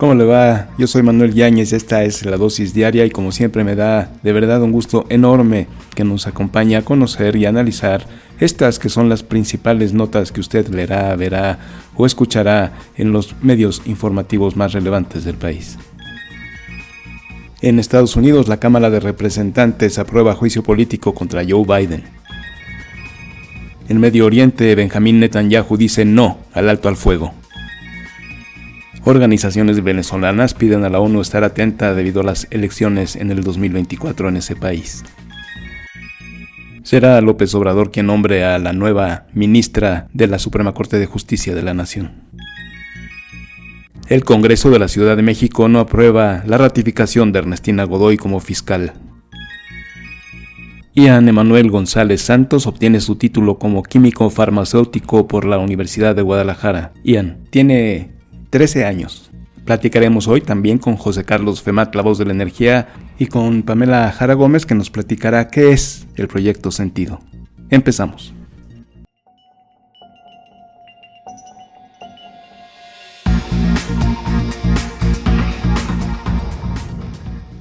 ¿Cómo le va? Yo soy Manuel Yáñez, esta es La Dosis Diaria y como siempre me da de verdad un gusto enorme que nos acompañe a conocer y analizar estas que son las principales notas que usted leerá, verá o escuchará en los medios informativos más relevantes del país. En Estados Unidos, la Cámara de Representantes aprueba juicio político contra Joe Biden. En Medio Oriente, Benjamín Netanyahu dice no al alto al fuego. Organizaciones venezolanas piden a la ONU estar atenta debido a las elecciones en el 2024 en ese país. Será López Obrador quien nombre a la nueva ministra de la Suprema Corte de Justicia de la Nación. El Congreso de la Ciudad de México no aprueba la ratificación de Ernestina Godoy como fiscal. Ian Emanuel González Santos obtiene su título como químico farmacéutico por la Universidad de Guadalajara. Ian tiene 13 años. Platicaremos hoy también con José Carlos Femat, la voz de la energía, y con Pamela Jara Gómez, que nos platicará qué es el proyecto Sentido. Empezamos.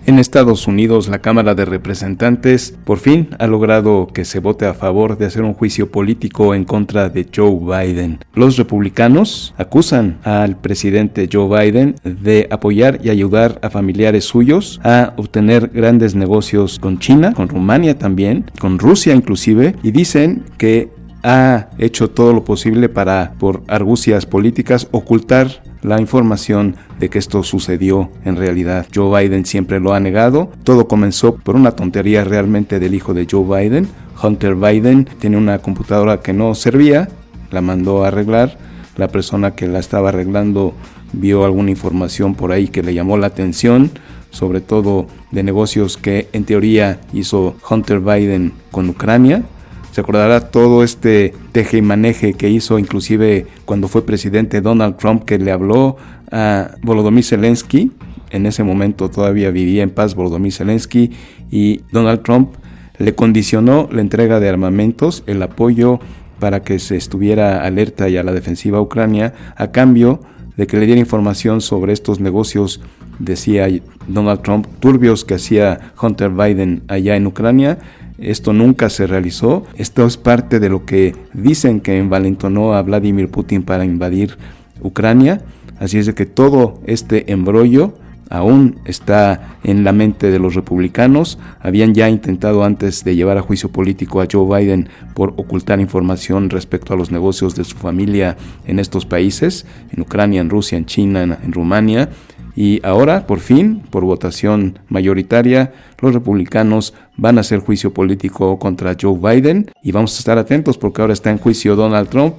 En Estados Unidos, la Cámara de Representantes por fin ha logrado que se vote a favor de hacer un juicio político en contra de Joe Biden. Los republicanos acusan al presidente Joe Biden de apoyar y ayudar a familiares suyos a obtener grandes negocios con China, con Rumania también, con Rusia inclusive, y dicen que ha hecho todo lo posible para, por argucias políticas, ocultar la información de que esto sucedió en realidad. Joe Biden siempre lo ha negado. Todo comenzó por una tontería realmente del hijo de Joe Biden. Hunter Biden tiene una computadora que no servía, la mandó a arreglar. La persona que la estaba arreglando vio alguna información por ahí que le llamó la atención, sobre todo de negocios que en teoría hizo Hunter Biden con Ucrania. Se acordará todo este teje y maneje que hizo inclusive cuando fue presidente Donald Trump, que le habló a Volodymyr Zelensky. En ese momento todavía vivía en paz Volodymyr Zelensky, y Donald Trump le condicionó la entrega de armamentos, el apoyo para que se estuviera alerta y a la defensiva a Ucrania, a cambio de que le diera información sobre estos negocios, decía Donald Trump, turbios que hacía Hunter Biden allá en Ucrania. Esto nunca se realizó. Esto es parte de lo que dicen que envalentonó a Vladimir Putin para invadir Ucrania. Así es de que todo este embrollo aún está en la mente de los republicanos. Habían ya intentado antes de llevar a juicio político a Joe Biden por ocultar información respecto a los negocios de su familia en estos países, en Ucrania, en Rusia, en China, en Rumania. Y ahora, por fin, por votación mayoritaria, los republicanos van a hacer juicio político contra Joe Biden, y vamos a estar atentos porque ahora está en juicio Donald Trump.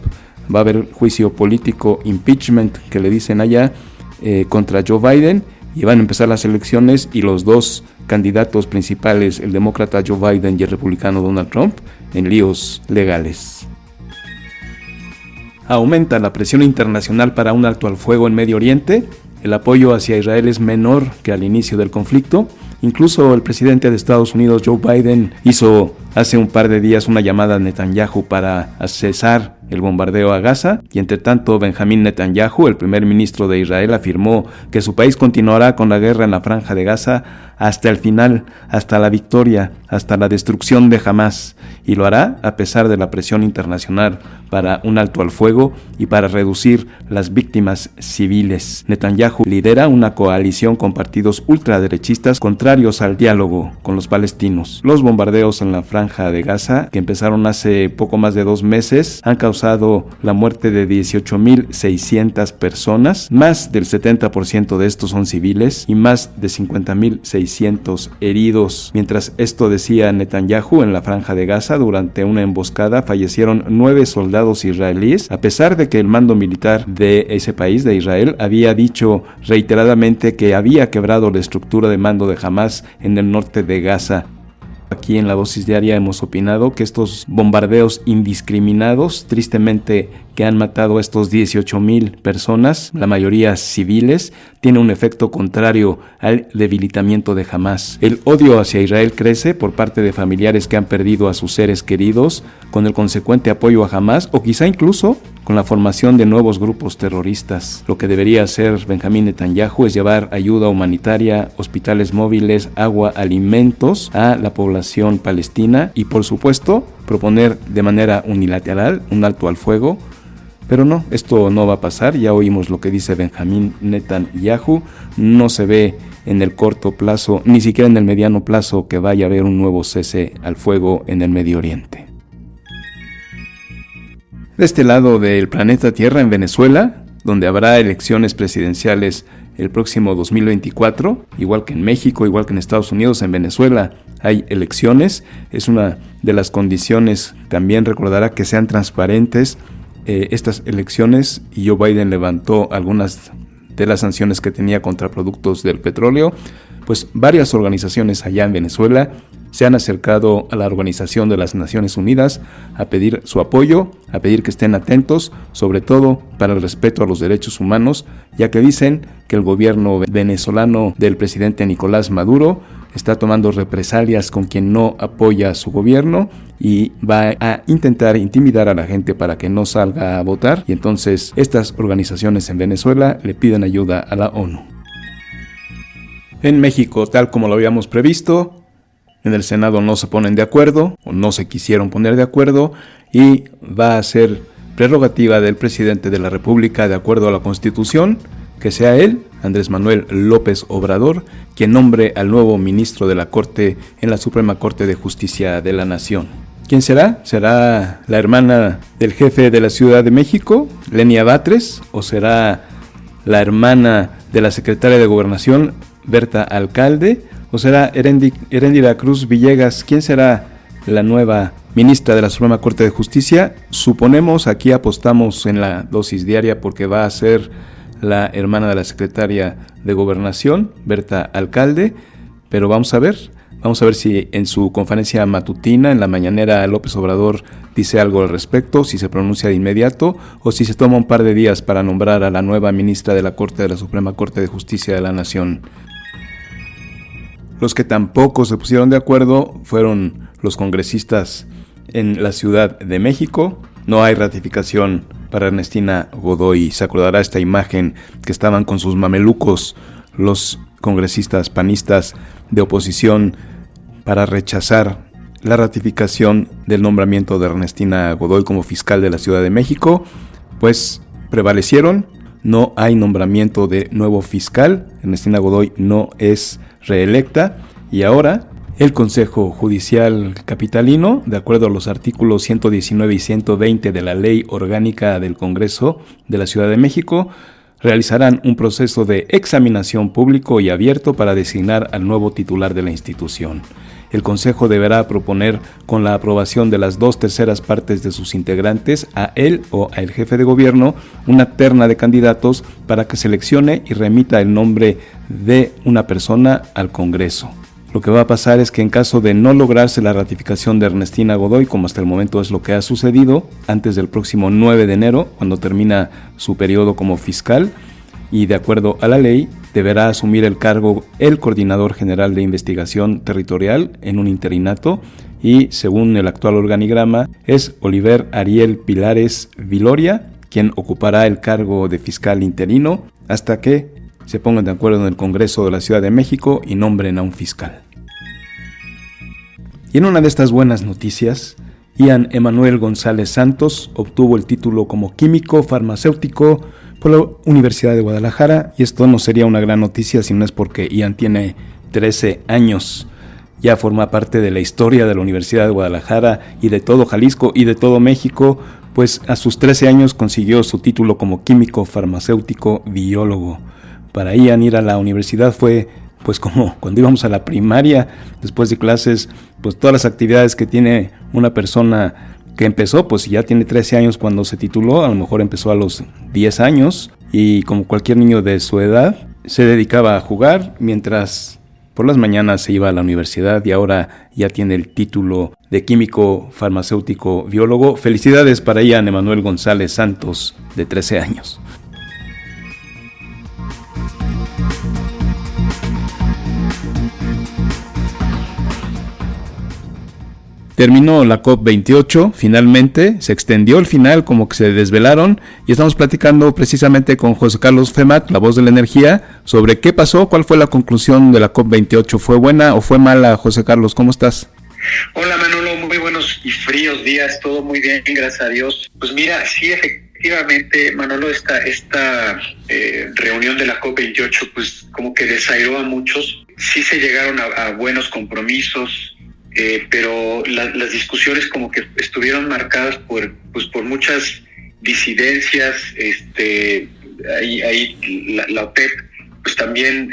Va a haber juicio político, impeachment que le dicen allá, contra Joe Biden, y van a empezar las elecciones, y los dos candidatos principales, el demócrata Joe Biden y el republicano Donald Trump, en líos legales. Aumenta la presión internacional para un alto al fuego en Medio Oriente. El apoyo hacia Israel es menor que al inicio del conflicto. Incluso el presidente de Estados Unidos, Joe Biden, hizo hace un par de días una llamada a Netanyahu para cesar el bombardeo a Gaza, y entre tanto Benjamín Netanyahu, el primer ministro de Israel, afirmó que su país continuará con la guerra en la franja de Gaza hasta el final, hasta la victoria, hasta la destrucción de Hamás, y lo hará a pesar de la presión internacional para un alto al fuego y para reducir las víctimas civiles. Netanyahu lidera una coalición con partidos ultraderechistas contrarios al diálogo con los palestinos. Los bombardeos en la franja de Gaza, que empezaron hace poco más de 2 meses, han causado la muerte de 18.600 personas. Más del 70% de estos son civiles y más de 50.600 heridos. Mientras esto decía Netanyahu, en la franja de Gaza, durante una emboscada fallecieron 9 soldados israelíes, a pesar de que el mando militar de ese país, de Israel, había dicho reiteradamente que había quebrado la estructura de mando de Hamás en el norte de Gaza. Aquí en La Dosis Diaria hemos opinado que estos bombardeos indiscriminados, tristemente que han matado a estos 18,000 personas, la mayoría civiles, tiene un efecto contrario al debilitamiento de Hamás. El odio hacia Israel crece por parte de familiares que han perdido a sus seres queridos, con el consecuente apoyo a Hamás, o quizá incluso con la formación de nuevos grupos terroristas. Lo que debería hacer Benjamín Netanyahu es llevar ayuda humanitaria, hospitales móviles, agua, alimentos a la población palestina y, por supuesto, proponer de manera unilateral un alto al fuego. Pero no, esto no va a pasar. Ya oímos lo que dice Benjamín Netanyahu. No se ve en el corto plazo, ni siquiera en el mediano plazo, que vaya a haber un nuevo cese al fuego en el Medio Oriente. De este lado del planeta Tierra, en Venezuela, donde habrá elecciones presidenciales el próximo 2024, igual que en México, igual que en Estados Unidos, en Venezuela hay elecciones. Es una de las condiciones, también recordará, que sean transparentes estas elecciones, y Joe Biden levantó algunas de las sanciones que tenía contra productos del petróleo. Pues varias organizaciones allá en Venezuela se han acercado a la Organización de las Naciones Unidas a pedir su apoyo, a pedir que estén atentos, sobre todo para el respeto a los derechos humanos, ya que dicen que el gobierno venezolano del presidente Nicolás Maduro está tomando represalias con quien no apoya a su gobierno y va a intentar intimidar a la gente para que no salga a votar. Y entonces estas organizaciones en Venezuela le piden ayuda a la ONU. En México, tal como lo habíamos previsto, en el Senado no se ponen de acuerdo, o no se quisieron poner de acuerdo, y va a ser prerrogativa del presidente de la República, de acuerdo a la Constitución, que sea él, Andrés Manuel López Obrador, quien nombre al nuevo ministro de la Corte en la Suprema Corte de Justicia de la Nación. ¿Quién será? ¿Será la hermana del jefe de la Ciudad de México, Lenia Batres, o será la hermana de la secretaria de Gobernación, Berta Alcalde, o será Heréndira Cruz Villegas? ¿Quién será la nueva ministra de la Suprema Corte de Justicia? Suponemos, aquí apostamos en la dosis diaria, porque va a ser la hermana de la secretaria de Gobernación, Berta Alcalde, pero vamos a ver si en su conferencia matutina, en la mañanera, López Obrador dice algo al respecto, si se pronuncia de inmediato o si se toma un par de días para nombrar a la nueva ministra de la Corte de la Suprema Corte de Justicia de la Nación. Los que tampoco se pusieron de acuerdo fueron los congresistas en la Ciudad de México. No hay ratificación para Ernestina Godoy. Se acordará esta imagen que estaban con sus mamelucos los congresistas panistas de oposición para rechazar la ratificación del nombramiento de Ernestina Godoy como fiscal de la Ciudad de México. Pues prevalecieron, no hay nombramiento de nuevo fiscal, Ernestina Godoy no es reelecta, y ahora el Consejo Judicial Capitalino, de acuerdo a los artículos 119 y 120 de la Ley Orgánica del Congreso de la Ciudad de México, realizarán un proceso de examinación público y abierto para designar al nuevo titular de la institución. El Consejo deberá proponer, con la aprobación de las 2/3 partes de sus integrantes, a él o al jefe de gobierno una terna de candidatos para que seleccione y remita el nombre de una persona al Congreso. Lo que va a pasar es que en caso de no lograrse la ratificación de Ernestina Godoy, como hasta el momento es lo que ha sucedido, antes del próximo 9 de enero, cuando termina su periodo como fiscal, y de acuerdo a la ley, deberá asumir el cargo el Coordinador General de Investigación Territorial en un interinato, y según el actual organigrama, es Oliver Ariel Pilares Viloria, quien ocupará el cargo de fiscal interino hasta que se pongan de acuerdo en el Congreso de la Ciudad de México y nombren a un fiscal. Y en una de estas buenas noticias, Ian Emanuel González Santos obtuvo el título como químico farmacéutico por la Universidad de Guadalajara, y esto no sería una gran noticia si no es porque Ian tiene 13 años. Ya forma parte de la historia de la Universidad de Guadalajara y de todo Jalisco y de todo México, pues a sus 13 años consiguió su título como químico farmacéutico biólogo. Para Ian, ir a la universidad fue pues como cuando íbamos a la primaria, después de clases, pues todas las actividades que tiene una persona que empezó, pues ya tiene 13 años cuando se tituló, a lo mejor empezó a los 10 años, y como cualquier niño de su edad, se dedicaba a jugar mientras por las mañanas se iba a la universidad, y ahora ya tiene el título de químico farmacéutico biólogo. Felicidades para Ian Emanuel González Santos, de 13 años. Terminó la COP28, finalmente, se extendió el final, como que se desvelaron, y estamos platicando precisamente con José Carlos Femat, la voz de la energía, sobre qué pasó, cuál fue la conclusión de la COP28. ¿Fue buena o fue mala, José Carlos? ¿Cómo estás? Hola Manolo, muy buenos y fríos días, todo muy bien, gracias a Dios. Pues mira, sí, efectivamente, Manolo, esta reunión de la COP28, pues como que desairó a muchos. Sí se llegaron a buenos compromisos, pero las discusiones como que estuvieron marcadas por muchas disidencias. Ahí la OPEP pues también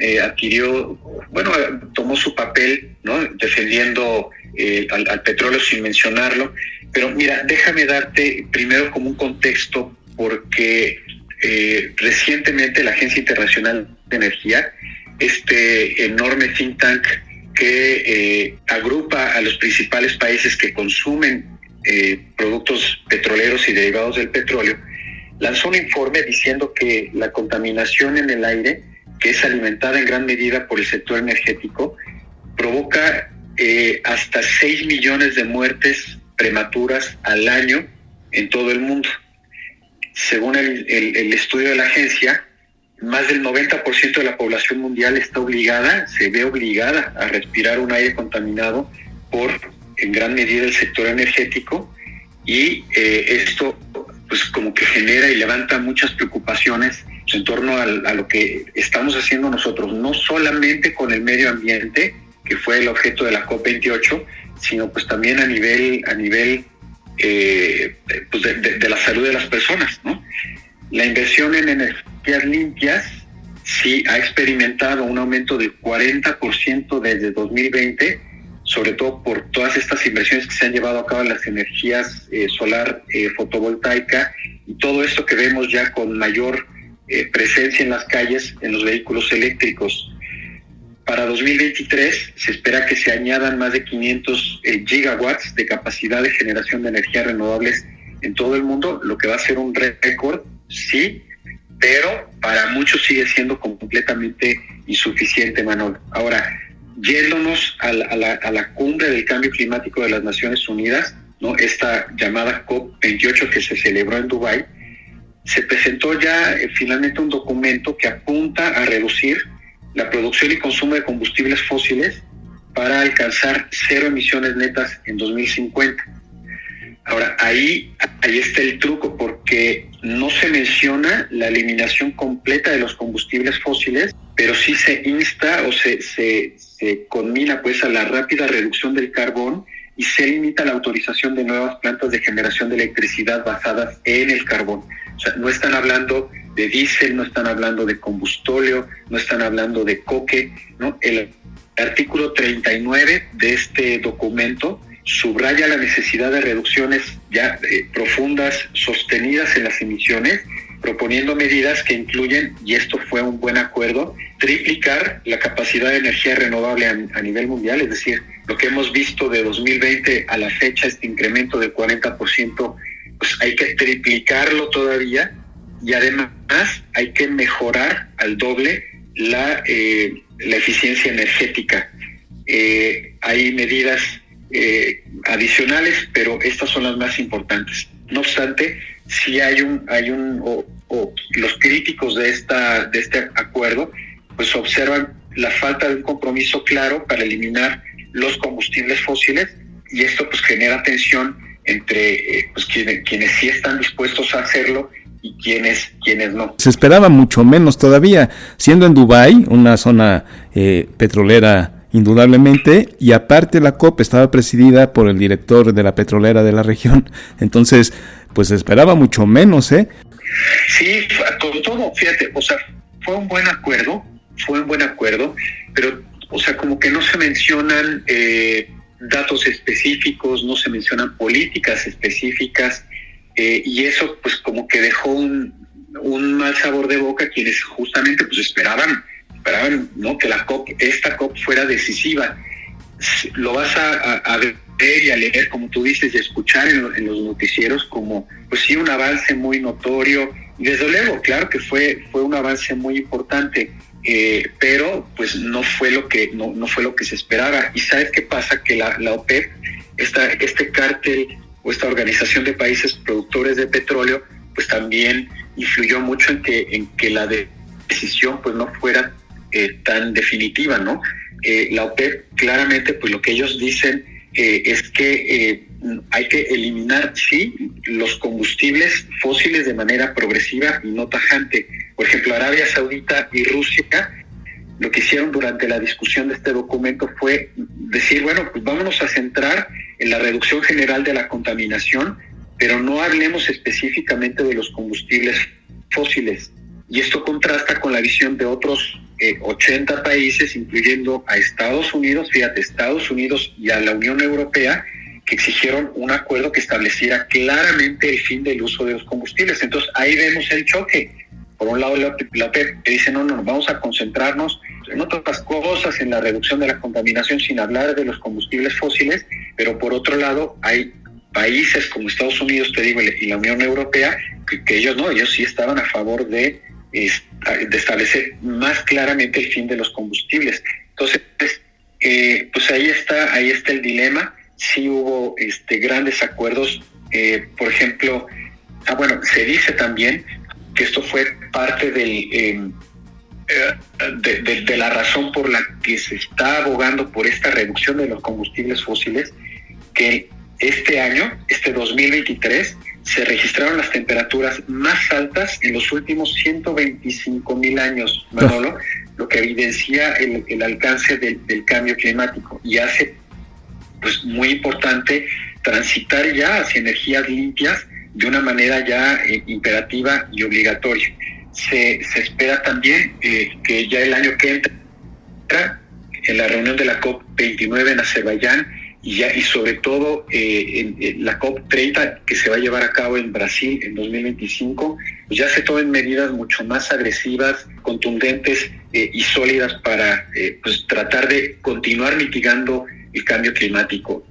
tomó su papel, ¿no? Defendiendo al petróleo sin mencionarlo. Pero mira, déjame darte primero como un contexto, porque recientemente la Agencia Internacional de Energía, este enorme think tank que agrupa a los principales países que consumen productos petroleros y derivados del petróleo, lanzó un informe diciendo que la contaminación en el aire, que es alimentada en gran medida por el sector energético, provoca hasta 6 millones de muertes prematuras al año en todo el mundo. Según el estudio de la agencia, más del 90% de la población mundial se ve obligada a respirar un aire contaminado por, en gran medida, el sector energético, y esto pues como que genera y levanta muchas preocupaciones en torno a lo que estamos haciendo nosotros, no solamente con el medio ambiente, que fue el objeto de la COP28, sino pues también a nivel pues de la salud de las personas, ¿no? La inversión en energías limpias sí ha experimentado un aumento del 40% desde 2020, sobre todo por todas estas inversiones que se han llevado a cabo en las energías solar, fotovoltaica, y todo esto que vemos ya con mayor presencia en las calles, en los vehículos eléctricos. Para 2023 se espera que se añadan más de 500 gigawatts de capacidad de generación de energías renovables en todo el mundo, lo que va a ser un récord, sí, pero para muchos sigue siendo completamente insuficiente, Manuel. Ahora, yéndonos a la cumbre del cambio climático de las Naciones Unidas, ¿no? Esta llamada COP28 que se celebró en Dubái, se presentó ya finalmente un documento que apunta a reducir la producción y consumo de combustibles fósiles para alcanzar 0 emisiones netas en 2050. Ahora, ahí está el truco, porque no se menciona la eliminación completa de los combustibles fósiles, pero sí se insta o se conmina pues a la rápida reducción del carbón, y se limita la autorización de nuevas plantas de generación de electricidad basadas en el carbón. O sea, no están hablando de diésel, no están hablando de combustóleo, no están hablando de coque, ¿no? El artículo 39 de este documento subraya la necesidad de reducciones ya profundas, sostenidas en las emisiones, proponiendo medidas que incluyen, y esto fue un buen acuerdo, triplicar la capacidad de energía renovable a nivel mundial. Es decir, lo que hemos visto de 2020 a la fecha, este incremento del 40%, pues hay que triplicarlo todavía, y además hay que mejorar al doble la eficiencia energética. Hay medidas adicionales, pero estas son las más importantes. No obstante, sí los críticos de este acuerdo pues observan la falta de un compromiso claro para eliminar los combustibles fósiles, y esto pues genera tensión entre pues quienes sí están dispuestos a hacerlo y quienes no. Se esperaba mucho menos todavía, siendo en Dubái una zona petrolera indudablemente, y aparte la COP estaba presidida por el director de la petrolera de la región, entonces pues se esperaba mucho menos, ¿eh? Sí, con todo, fíjate, o sea, fue un buen acuerdo, pero, o sea, como que no se mencionan datos específicos, no se mencionan políticas específicas, y eso pues como que dejó un mal sabor de boca a quienes justamente pues esperaban, ¿no? Que esta COP fuera decisiva. Lo vas a ver y a leer, como tú dices, y a escuchar en los noticieros como, pues sí, un avance muy notorio, y desde luego, claro que fue un avance muy importante, pero pues no fue lo que se esperaba. Y ¿sabes qué pasa? Que la OPEP este cártel o esta organización de países productores de petróleo, pues también influyó mucho en que la decisión pues no fuera tan definitiva, ¿no? La OPEP claramente, pues lo que ellos dicen es que hay que eliminar, sí, los combustibles fósiles de manera progresiva y no tajante. Por ejemplo, Arabia Saudita y Rusia lo que hicieron durante la discusión de este documento fue decir, bueno, pues vámonos a centrar en la reducción general de la contaminación, pero no hablemos específicamente de los combustibles fósiles. Y esto contrasta con la visión de otros 80 países, incluyendo a Estados Unidos, fíjate, Estados Unidos y a la Unión Europea, que exigieron un acuerdo que estableciera claramente el fin del uso de los combustibles. Entonces ahí vemos el choque. Por un lado, la OPEP dice, no, vamos a concentrarnos en otras cosas, en la reducción de la contaminación, sin hablar de los combustibles fósiles, pero por otro lado, hay países como Estados Unidos, te digo, y la Unión Europea, que ellos no, ellos sí estaban a favor de establecer más claramente el fin de los combustibles. Entonces, pues ahí está el dilema. Sí hubo grandes acuerdos, por ejemplo, se dice también que esto fue parte de la razón por la que se está abogando por esta reducción de los combustibles fósiles, que este año, 2023, se registraron las temperaturas más altas en los últimos 125,000 años, Manolo, lo que evidencia el alcance del cambio climático y hace pues muy importante transitar ya hacia energías limpias de una manera ya imperativa y obligatoria. Se espera también que ya el año que entra, en la reunión de la COP29 en Azerbaiyán y sobre todo en la COP30 que se va a llevar a cabo en Brasil en 2025, pues ya se tomen medidas mucho más agresivas, contundentes y sólidas para pues tratar de continuar mitigando el cambio climático.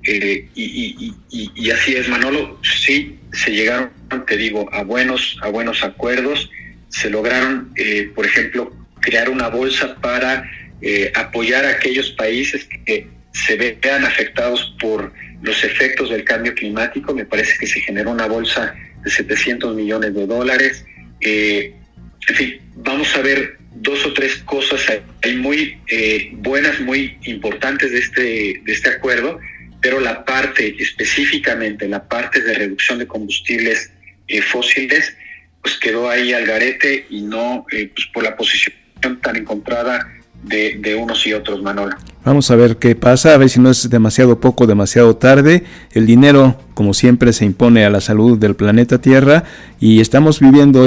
Y así es, Manolo, sí, se llegaron, te digo, a buenos acuerdos, se lograron, por ejemplo, crear una bolsa para apoyar a aquellos países que se vean afectados por los efectos del cambio climático. Me parece que se generó una bolsa de $700 millones. En fin, vamos a ver 2 o 3 cosas hay muy buenas, muy importantes de este acuerdo, pero específicamente la parte de reducción de combustibles fósiles, pues quedó ahí al garete y no pues por la posición tan encontrada de unos y otros, Manolo. Vamos a ver qué pasa, a ver si no es demasiado poco, demasiado tarde. El dinero, como siempre, se impone a la salud del planeta Tierra y estamos viviendo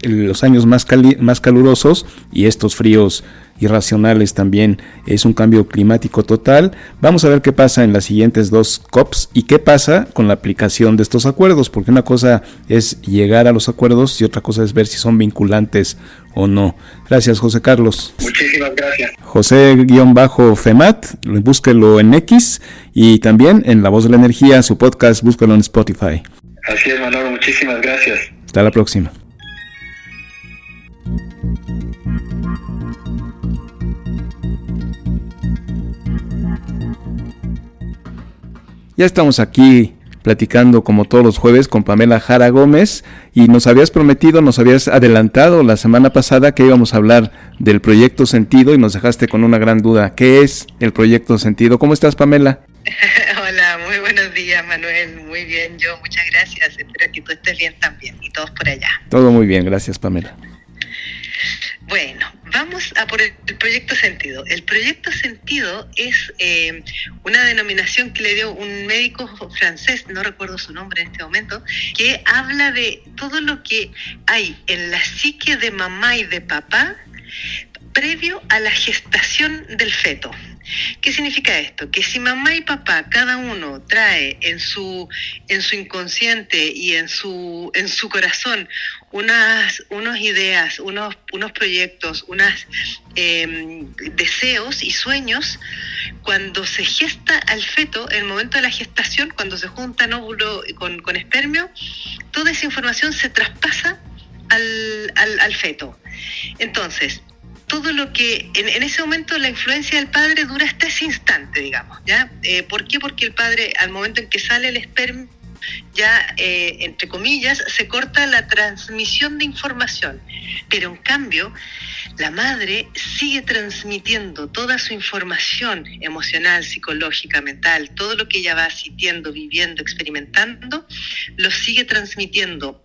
los años más calurosos y estos fríos irracionales también. Es un cambio climático total. Vamos a ver qué pasa en las siguientes 2 COPs y qué pasa con la aplicación de estos acuerdos, porque una cosa es llegar a los acuerdos y otra cosa es ver si son vinculantes o no. Gracias, José Carlos. Muchísimas gracias. José-FEMAT, búsquelo en X y también en La Voz de la Energía, su podcast, búsquelo en Spotify. Así es, Manolo, muchísimas gracias. Hasta la próxima. Ya estamos aquí platicando como todos los jueves con Pamela Jara Gómez y nos habías adelantado la semana pasada que íbamos a hablar del Proyecto Sentido y nos dejaste con una gran duda. ¿Qué es el Proyecto Sentido? ¿Cómo estás, Pamela? Hola, muy buenos días, Manuel. Muy bien, muchas gracias. Espero que tú estés bien también y todos por allá. Todo muy bien, gracias, Pamela. Bueno, vamos a por el Proyecto Sentido. El Proyecto Sentido es una denominación que le dio un médico francés, no recuerdo su nombre en este momento, que habla de todo lo que hay en la psique de mamá y de papá previo a la gestación del feto. ¿Qué significa esto? Que si mamá y papá, cada uno trae en su inconsciente y en su corazón unas ideas, unos proyectos, unos deseos y sueños, cuando se gesta al feto, en el momento de la gestación, cuando se juntan óvulo con espermio, toda esa información se traspasa al feto. Entonces, todo lo que en ese momento la influencia del padre dura hasta ese instante, digamos, ¿ya? ¿Por qué? Porque el padre, al momento en que sale el esperma, ya, entre comillas, se corta la transmisión de información, pero en cambio la madre sigue transmitiendo toda su información emocional, psicológica, mental, todo lo que ella va sintiendo, viviendo, experimentando, lo sigue transmitiendo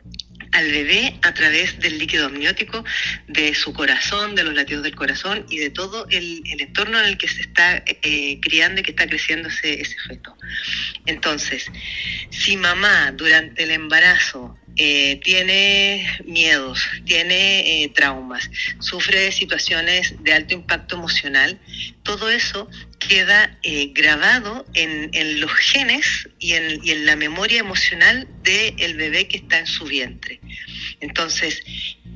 al bebé a través del líquido amniótico, de su corazón, de los latidos del corazón y de todo el entorno en el que se está criando y que está creciendo ese feto. Entonces, si mamá durante el embarazo tiene miedos, tiene traumas, sufre situaciones de alto impacto emocional, todo eso queda grabado en los genes y en la memoria emocional del bebé que está en su vientre. Entonces,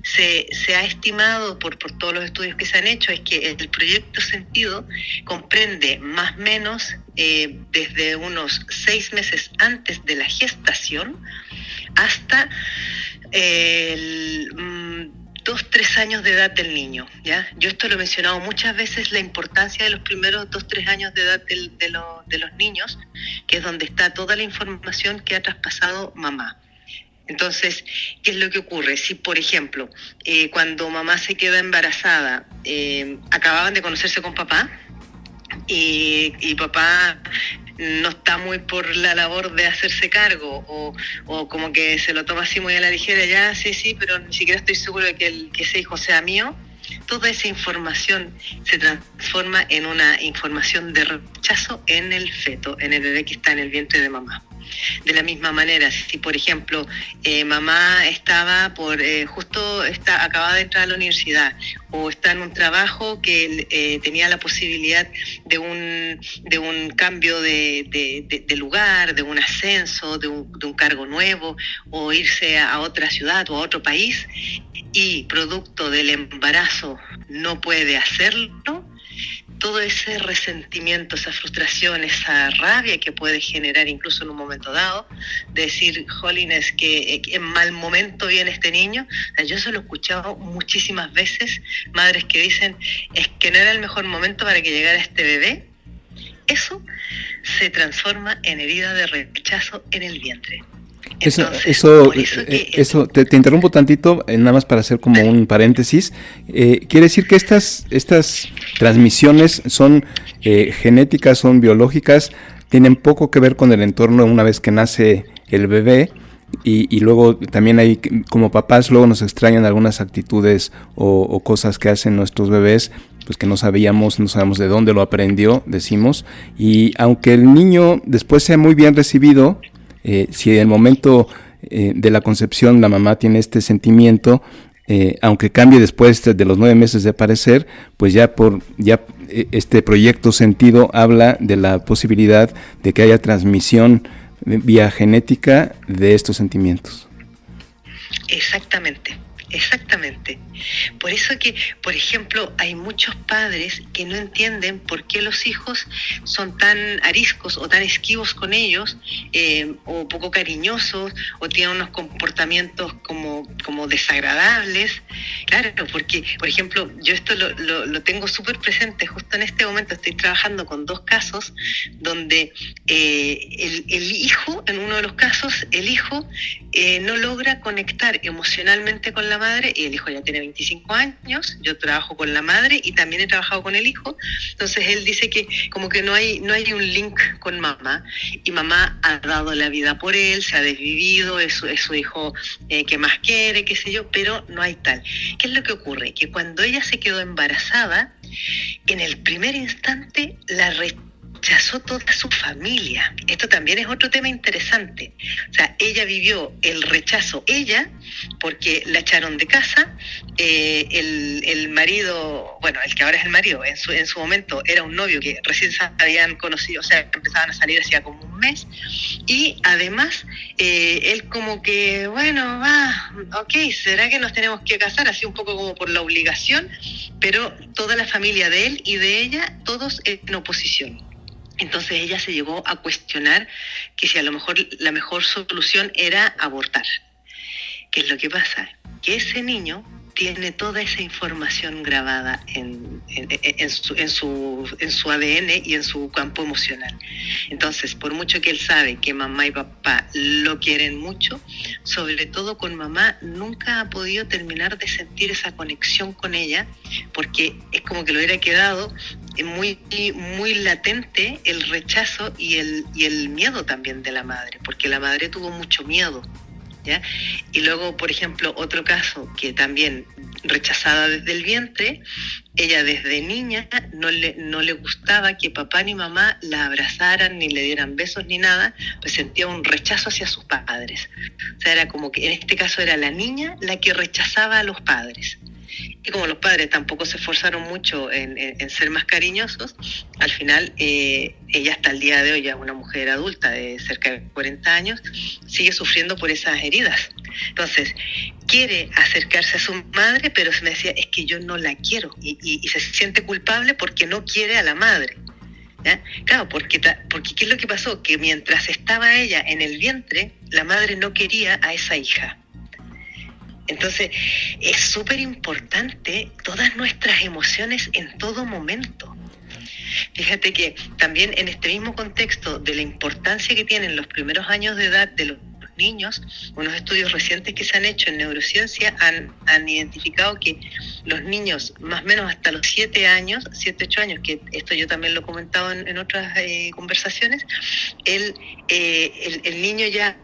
se ha estimado por todos los estudios que se han hecho, es que el proyecto Sentido comprende más o menos desde unos 6 meses antes de la gestación hasta 2-3 años de edad del niño, ¿ya? Yo esto lo he mencionado muchas veces, la importancia de los primeros 2-3 años de edad de los niños, que es donde está toda la información que ha traspasado mamá. Entonces, ¿qué es lo que ocurre? Si, por ejemplo, cuando mamá se queda embarazada, acababan de conocerse con papá, y papá no está muy por la labor de hacerse cargo o como que se lo toma así muy a la ligera, ya sí, pero ni siquiera estoy seguro de que ese hijo sea mío, toda esa información se transforma en una información de rechazo en el feto, en el bebé que está en el vientre de mamá. De la misma manera, si por ejemplo mamá estaba acababa de entrar a la universidad o está en un trabajo que tenía la posibilidad de un cambio de lugar, de un ascenso, de un cargo nuevo, o irse a otra ciudad o a otro país, y producto del embarazo no puede hacerlo, todo ese resentimiento, esa frustración, esa rabia que puede generar incluso en un momento dado, de decir, jolines, que en mal momento viene este niño. O sea, yo se lo he escuchado muchísimas veces, madres que dicen, es que no era el mejor momento para que llegara este bebé. Eso se transforma en herida de rechazo en el vientre. Entonces, eso te interrumpo tantito, nada más para hacer como un paréntesis. Quiere decir que estas transmisiones son genéticas, son biológicas, tienen poco que ver con el entorno una vez que nace el bebé, y luego también hay, como papás, luego nos extrañan algunas actitudes o cosas que hacen nuestros bebés, pues que no sabemos de dónde lo aprendió, decimos, y aunque el niño después sea muy bien recibido, si en el momento de la concepción la mamá tiene este sentimiento, aunque cambie después de los 9 meses de aparecer, pues ya este proyecto Sentido habla de la posibilidad de que haya transmisión vía genética de estos sentimientos. Exactamente. Por eso que, por ejemplo, hay muchos padres que no entienden por qué los hijos son tan ariscos o tan esquivos con ellos, o poco cariñosos, o tienen unos comportamientos como desagradables. Claro, porque, por ejemplo, yo esto lo tengo súper presente. Justo en este momento estoy trabajando con 2 casos donde el hijo, en uno de los casos, el hijo no logra conectar emocionalmente con la madre, y el hijo ya tiene 25 años, yo trabajo con la madre y también he trabajado con el hijo. Entonces él dice que como que no hay un link con mamá, y mamá ha dado la vida por él, se ha desvivido, es su hijo que más quiere, qué sé yo, pero no hay tal. ¿Qué es lo que ocurre? Que cuando ella se quedó embarazada, en el primer instante la rechazó toda su familia. Esto también es otro tema interesante. O sea, ella vivió el rechazo, porque la echaron de casa, el marido, bueno, el que ahora es el marido, en su momento era un novio que recién se habían conocido, o sea, empezaban a salir hacía como un mes, y además él como que, bueno, ¿será que nos tenemos que casar? Así un poco como por la obligación, pero toda la familia de él y de ella, todos en oposición. Entonces ella se llegó a cuestionar que si a lo mejor la mejor solución era abortar. ¿Qué es lo que pasa? Que ese niño tiene toda esa información grabada en su ADN y en su campo emocional. Entonces, por mucho que él sabe que mamá y papá lo quieren mucho, sobre todo con mamá, nunca ha podido terminar de sentir esa conexión con ella, porque es como que lo hubiera quedado muy, muy latente el rechazo y el miedo también de la madre, porque la madre tuvo mucho miedo, ¿ya? Y luego, por ejemplo, otro caso que también rechazada desde el vientre, ella desde niña no le gustaba que papá ni mamá la abrazaran, ni le dieran besos ni nada, pues sentía un rechazo hacia sus padres. O sea, era como que en este caso era la niña la que rechazaba a los padres. Y como los padres tampoco se esforzaron mucho en ser más cariñosos, al final ella hasta el día de hoy, ya una mujer adulta de cerca de 40 años, sigue sufriendo por esas heridas. Entonces, quiere acercarse a su madre, pero me decía, es que yo no la quiero, y se siente culpable porque no quiere a la madre, ¿ya? Claro, porque ¿qué es lo que pasó? Que mientras estaba ella en el vientre, la madre no quería a esa hija. Entonces, es súper importante todas nuestras emociones en todo momento. Fíjate que también en este mismo contexto de la importancia que tienen los primeros años de edad de los niños, unos estudios recientes que se han hecho en neurociencia han identificado que los niños más o menos hasta los 7 años, 7, 8 años, que esto yo también lo he comentado en otras conversaciones, el niño ya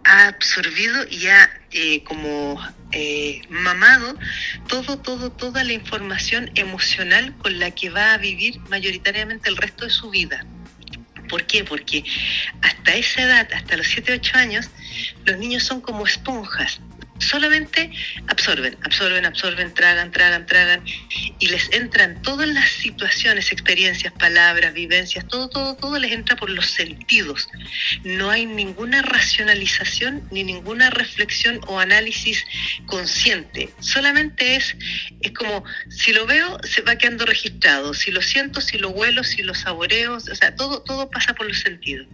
ha absorbido y ha mamado toda la información emocional con la que va a vivir mayoritariamente el resto de su vida. ¿Por qué? Porque hasta esa edad, hasta los 7, 8 años, los niños son como esponjas. Solamente absorben, tragan, y les entran todas las situaciones, experiencias, palabras, vivencias, todo les entra por los sentidos. No hay ninguna racionalización ni ninguna reflexión o análisis consciente. Solamente es como, si lo veo, se va quedando registrado. Si lo siento, si lo huelo, si lo saboreo, o sea, todo pasa por los sentidos.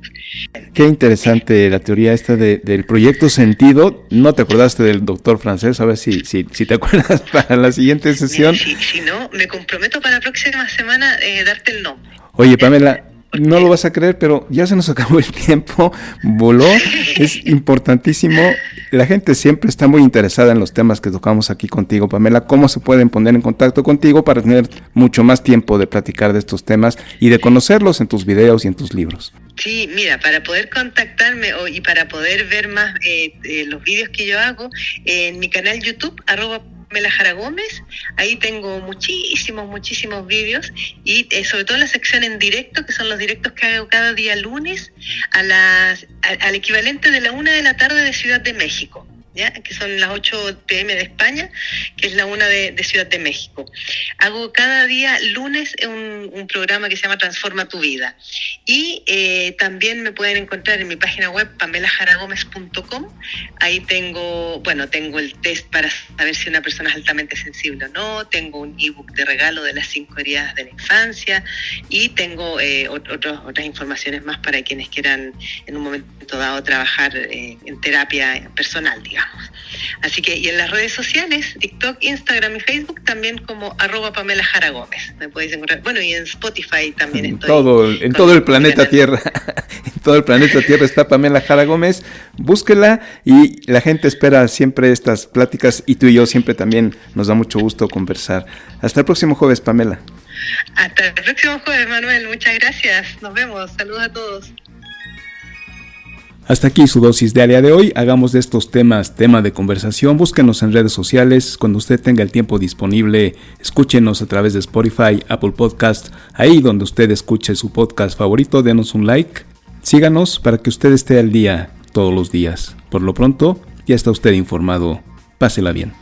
Qué interesante la teoría esta del proyecto sentido. ¿No te acordaste del doctor francés? A ver si te acuerdas para la siguiente sesión. Si no, me comprometo para la próxima semana darte el nombre. Oye, Pamela, no lo vas a creer, pero ya se nos acabó el tiempo, voló, es importantísimo. La gente siempre está muy interesada en los temas que tocamos aquí contigo, Pamela. ¿Cómo se pueden poner en contacto contigo para tener mucho más tiempo de platicar de estos temas y de conocerlos en tus videos y en tus libros? Sí, mira, para poder contactarme y para poder ver más los vídeos que yo hago, en mi canal YouTube, @Pamela Jara Gómez, ahí tengo muchísimos vídeos, y sobre todo la sección en directo, que son los directos que hago cada día lunes al equivalente de la 1 de la tarde de Ciudad de México, ¿ya? Que son las 8 p.m. de España, que es la 1 de Ciudad de México. Hago cada día lunes un programa que se llama Transforma tu Vida. Y también me pueden encontrar en mi página web, pamelajaragomez.com. Ahí tengo el test para saber si una persona es altamente sensible o no. Tengo un ebook de regalo de las 5 heridas de la infancia. Y tengo otras informaciones más para quienes quieran en un momento dado trabajar en terapia personal, digamos. Así que, y en las redes sociales, TikTok, Instagram y Facebook, también como @Pamela Jara Gómez. Me podéis encontrar. Bueno, y en Spotify también estoy. En todo el planeta Tierra. En todo el planeta Tierra está Pamela Jara Gómez. Búsquela, y la gente espera siempre estas pláticas, y tú y yo siempre también nos da mucho gusto conversar. Hasta el próximo jueves, Pamela. Hasta el próximo jueves, Manuel. Muchas gracias. Nos vemos. Saludos a todos. Hasta aquí su dosis diaria de hoy. Hagamos de estos temas tema de conversación. Búsquenos en redes sociales. Cuando usted tenga el tiempo disponible, escúchenos a través de Spotify, Apple Podcast. Ahí donde usted escuche su podcast favorito, denos un like. Síganos para que usted esté al día todos los días. Por lo pronto, ya está usted informado. Pásela bien.